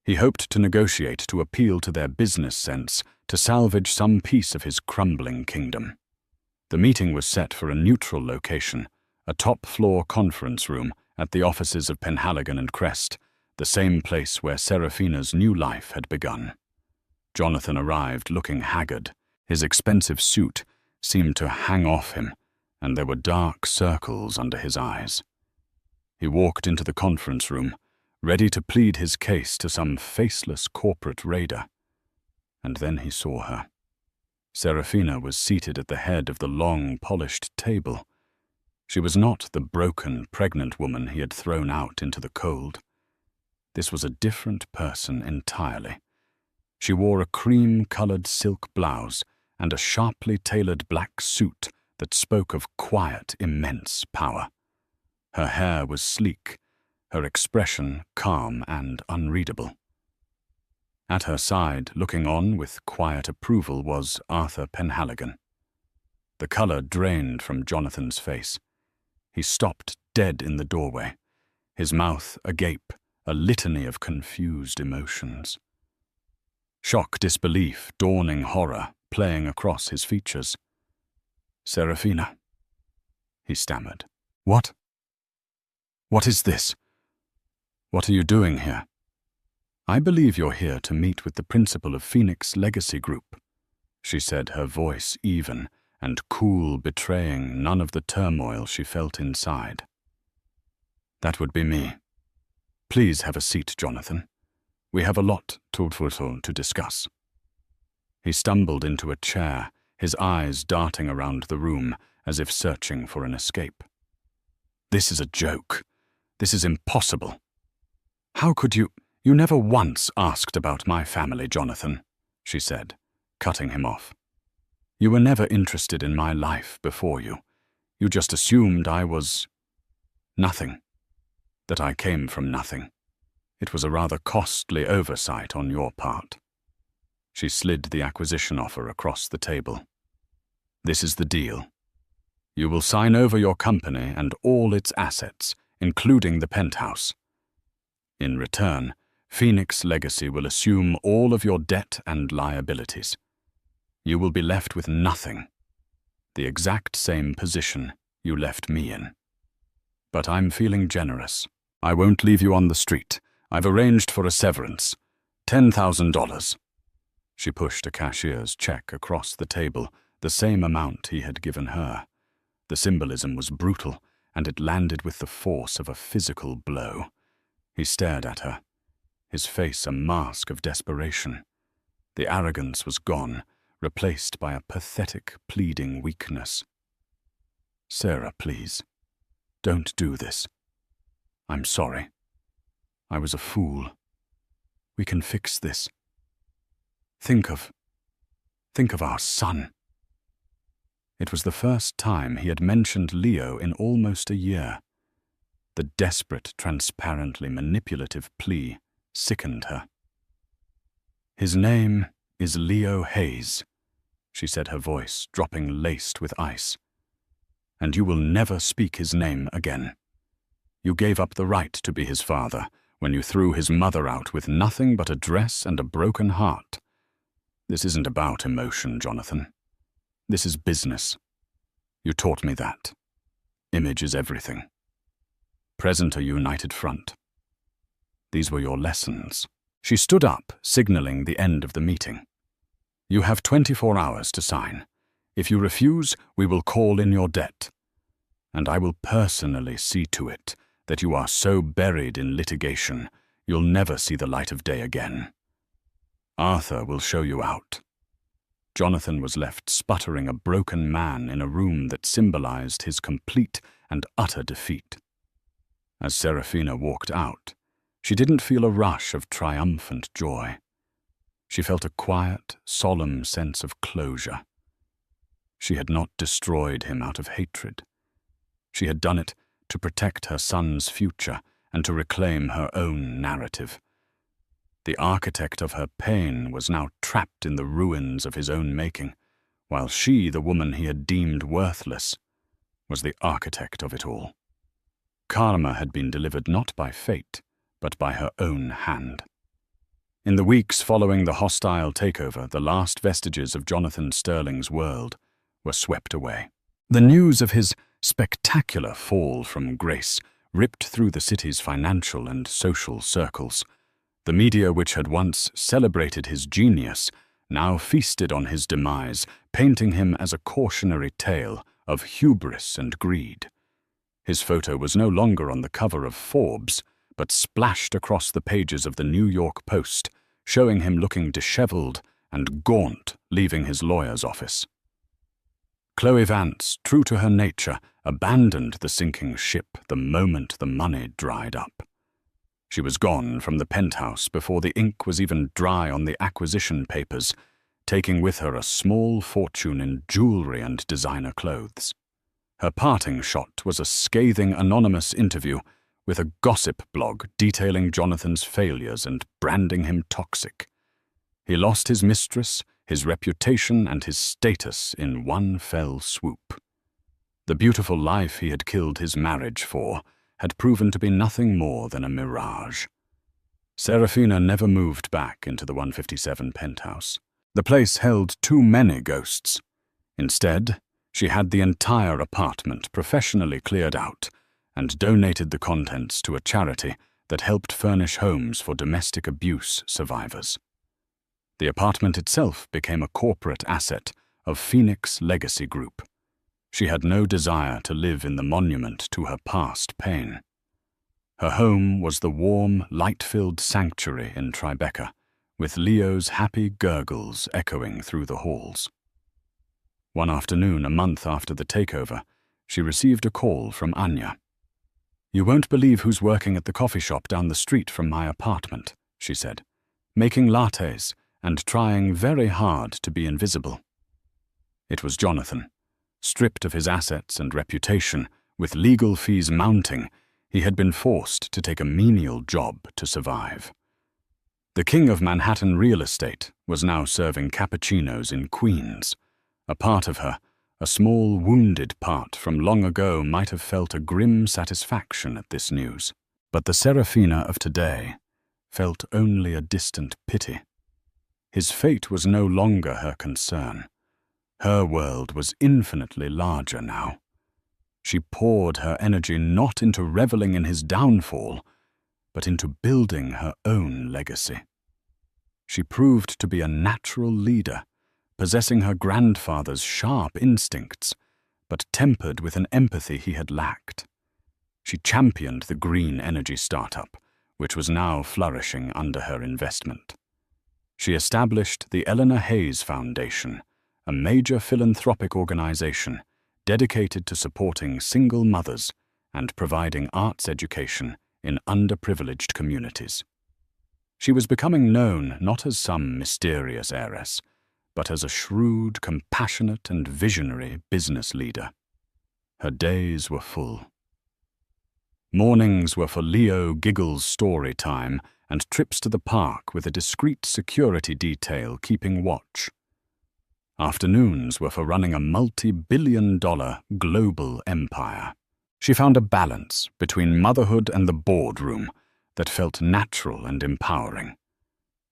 He hoped to negotiate to appeal to their business sense to salvage some piece of his crumbling kingdom. The meeting was set for a neutral location, a top-floor conference room at the offices of Penhaligon and Crest, the same place where Serafina's new life had begun. Jonathan arrived looking haggard. His expensive suit seemed to hang off him, and there were dark circles under his eyes. He walked into the conference room, ready to plead his case to some faceless corporate raider. And then he saw her. Serafina was seated at the head of the long, polished table. She was not the broken, pregnant woman he had thrown out into the cold. This was a different person entirely. She wore a cream-colored silk blouse and a sharply tailored black suit that spoke of quiet, immense power. Her hair was sleek, her expression calm and unreadable. At her side, looking on with quiet approval, was Arthur Penhaligon. The color drained from Jonathan's face. He stopped dead in the doorway, his mouth agape, a litany of confused emotions. Shock, disbelief, dawning horror playing across his features. "Serafina," he stammered. "What? What is this? What are you doing here?" "I believe you're here to meet with the principal of Phoenix Legacy Group," she said, her voice even and cool, betraying none of the turmoil she felt inside. "That would be me. Please have a seat, Jonathan. We have a lot to discuss." He stumbled into a chair, his eyes darting around the room as if searching for an escape. "This is a joke. This is impossible. How could you— You never once asked about my family, Jonathan," she said, cutting him off. "You were never interested in my life before you. You just assumed I was— nothing. That I came from nothing. It was a rather costly oversight on your part." She slid the acquisition offer across the table. "This is the deal. You will sign over your company and all its assets, including the penthouse. In return, Phoenix Legacy will assume all of your debt and liabilities. You will be left with nothing, the exact same position you left me in. But I'm feeling generous. I won't leave you on the street. I've arranged for a severance. $10,000. She pushed a cashier's check across the table, the same amount he had given her. The symbolism was brutal, and it landed with the force of a physical blow. He stared at her, his face a mask of desperation. The arrogance was gone, replaced by a pathetic, pleading weakness. "Sarah, please. Don't do this. I'm sorry. I was a fool. We can fix this. Think of our son." It was the first time he had mentioned Leo in almost a year. The desperate, transparently manipulative plea sickened her. "His name is Leo Hayes," she said, her voice dropping laced with ice. "And you will never speak his name again. You gave up the right to be his father when you threw his mother out with nothing but a dress and a broken heart. This isn't about emotion, Jonathan. This is business. You taught me that. Image is everything. Present a united front. These were your lessons." She stood up, signaling the end of the meeting. You have 24 hours to sign. If you refuse, we will call in your debt. And I will personally see to it that you are so buried in litigation, you'll never see the light of day again. Arthur will show you out." Jonathan was left sputtering, a broken man in a room that symbolized his complete and utter defeat. As Serafina walked out, she didn't feel a rush of triumphant joy. She felt a quiet, solemn sense of closure. She had not destroyed him out of hatred. She had done it to protect her son's future and to reclaim her own narrative. The architect of her pain was now trapped in the ruins of his own making, while she, the woman he had deemed worthless, was the architect of it all. Karma had been delivered not by fate, but by her own hand. In the weeks following the hostile takeover, the last vestiges of Jonathan Sterling's world were swept away. The news of his spectacular fall from grace ripped through the city's financial and social circles. The media, which had once celebrated his genius, now feasted on his demise, painting him as a cautionary tale of hubris and greed. His photo was no longer on the cover of Forbes, but splashed across the pages of the New York Post, showing him looking disheveled and gaunt, leaving his lawyer's office. Chloe Vance, true to her nature, abandoned the sinking ship the moment the money dried up. She was gone from the penthouse before the ink was even dry on the acquisition papers, taking with her a small fortune in jewelry and designer clothes. Her parting shot was a scathing anonymous interview with a gossip blog detailing Jonathan's failures and branding him toxic. He lost his mistress, his reputation, and his status in one fell swoop. The beautiful life he had killed his marriage for had proven to be nothing more than a mirage. Serafina never moved back into the 157 penthouse. The place held too many ghosts. Instead, she had the entire apartment professionally cleared out and donated the contents to a charity that helped furnish homes for domestic abuse survivors. The apartment itself became a corporate asset of Phoenix Legacy Group. She had no desire to live in the monument to her past pain. Her home was the warm, light-filled sanctuary in Tribeca, with Leo's happy gurgles echoing through the halls. One afternoon, a month after the takeover, she received a call from Anya. "You won't believe who's working at the coffee shop down the street from my apartment," she said, "making lattes and trying very hard to be invisible." It was Jonathan. Stripped of his assets and reputation, with legal fees mounting, he had been forced to take a menial job to survive. The king of Manhattan real estate was now serving cappuccinos in Queens. A part of her, a small wounded part from long ago, might have felt a grim satisfaction at this news. But the Serafina of today felt only a distant pity. His fate was no longer her concern. Her world was infinitely larger now. She poured her energy not into reveling in his downfall, but into building her own legacy. She proved to be a natural leader, possessing her grandfather's sharp instincts, but tempered with an empathy he had lacked. She championed the green energy startup, which was now flourishing under her investment. She established the Eleanor Hayes Foundation, a major philanthropic organization dedicated to supporting single mothers and providing arts education in underprivileged communities. She was becoming known not as some mysterious heiress, but as a shrewd, compassionate, and visionary business leader. Her days were full. Mornings were for Leo Giggle's story time and trips to the park with a discreet security detail keeping watch. Afternoons were for running a multi-billion-dollar global empire. She found a balance between motherhood and the boardroom that felt natural and empowering.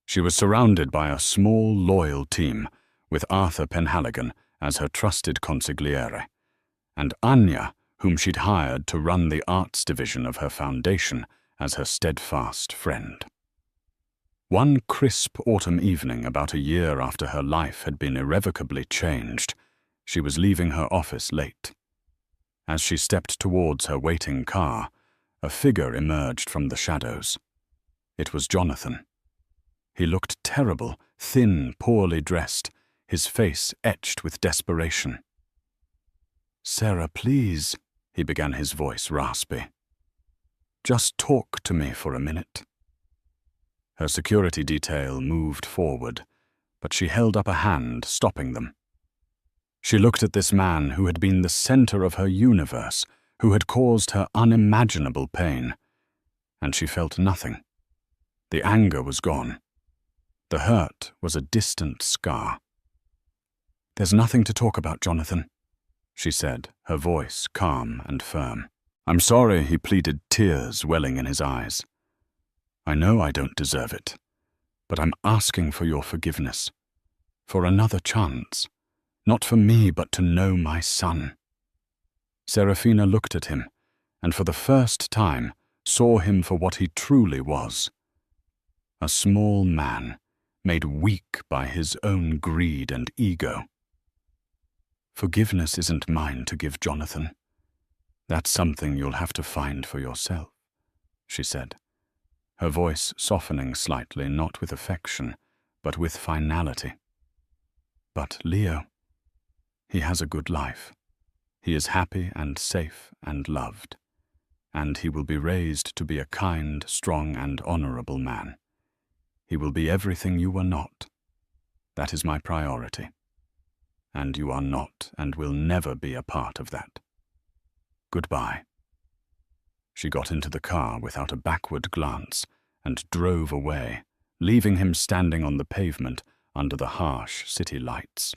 She was surrounded by a small, loyal team, with Arthur Penhaligon as her trusted consigliere, and Anya, whom she'd hired to run the arts division of her foundation, as her steadfast friend. One crisp autumn evening, about a year after her life had been irrevocably changed, she was leaving her office late. As she stepped towards her waiting car, a figure emerged from the shadows. It was Jonathan. He looked terrible, thin, poorly dressed, his face etched with desperation. "Sarah, please," he began, his voice raspy. "Just talk to me for a minute." Her security detail moved forward, but she held up a hand, stopping them. She looked at this man who had been the center of her universe, who had caused her unimaginable pain, and she felt nothing. The anger was gone. The hurt was a distant scar. "There's nothing to talk about, Jonathan," she said, her voice calm and firm. "I'm sorry," he pleaded, tears welling in his eyes. "I know I don't deserve it, but I'm asking for your forgiveness, for another chance, not for me, but to know my son." Serafina looked at him, and for the first time saw him for what he truly was. A small man, made weak by his own greed and ego. "Forgiveness isn't mine to give, Jonathan. That's something you'll have to find for yourself," she said, her voice softening slightly, not with affection, but with finality. "But Leo, he has a good life. He is happy and safe and loved, and he will be raised to be a kind, strong, and honorable man. He will be everything you were not. That is my priority. And you are not and will never be a part of that. Goodbye." She got into the car without a backward glance and drove away, leaving him standing on the pavement under the harsh city lights.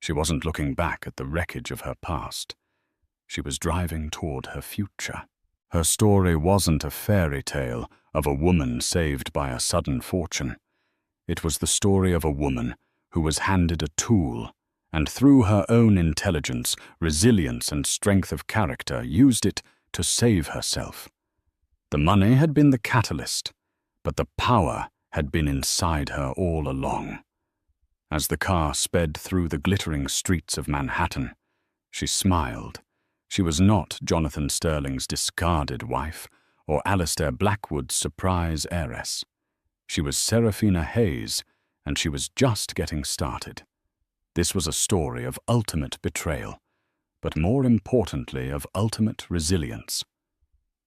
She wasn't looking back at the wreckage of her past. She was driving toward her future. Her story wasn't a fairy tale of a woman saved by a sudden fortune. It was the story of a woman who was handed a tool and through her own intelligence, resilience, and strength of character used it to save herself. The money had been the catalyst, but the power had been inside her all along. As the car sped through the glittering streets of Manhattan, she smiled. She was not Jonathan Sterling's discarded wife or Alistair Blackwood's surprise heiress. She was Serafina Hayes, and she was just getting started. This was a story of ultimate betrayal, but more importantly of ultimate resilience.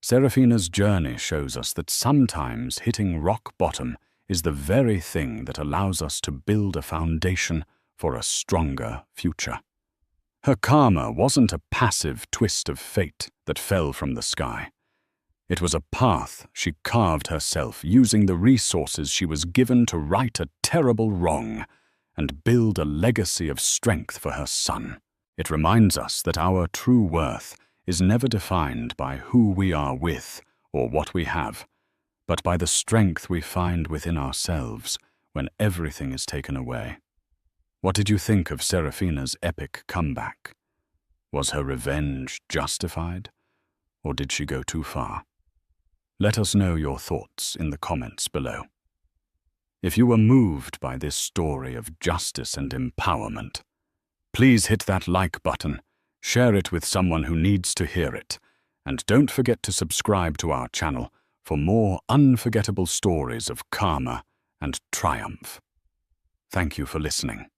Serafina's journey shows us that sometimes hitting rock bottom is the very thing that allows us to build a foundation for a stronger future. Her karma wasn't a passive twist of fate that fell from the sky. It was a path she carved herself using the resources she was given to right a terrible wrong and build a legacy of strength for her son. It reminds us that our true worth is never defined by who we are with or what we have, but by the strength we find within ourselves when everything is taken away. What did you think of Serafina's epic comeback? Was her revenge justified, or did she go too far? Let us know your thoughts in the comments below. If you were moved by this story of justice and empowerment, please hit that like button, share it with someone who needs to hear it, and don't forget to subscribe to our channel for more unforgettable stories of karma and triumph. Thank you for listening.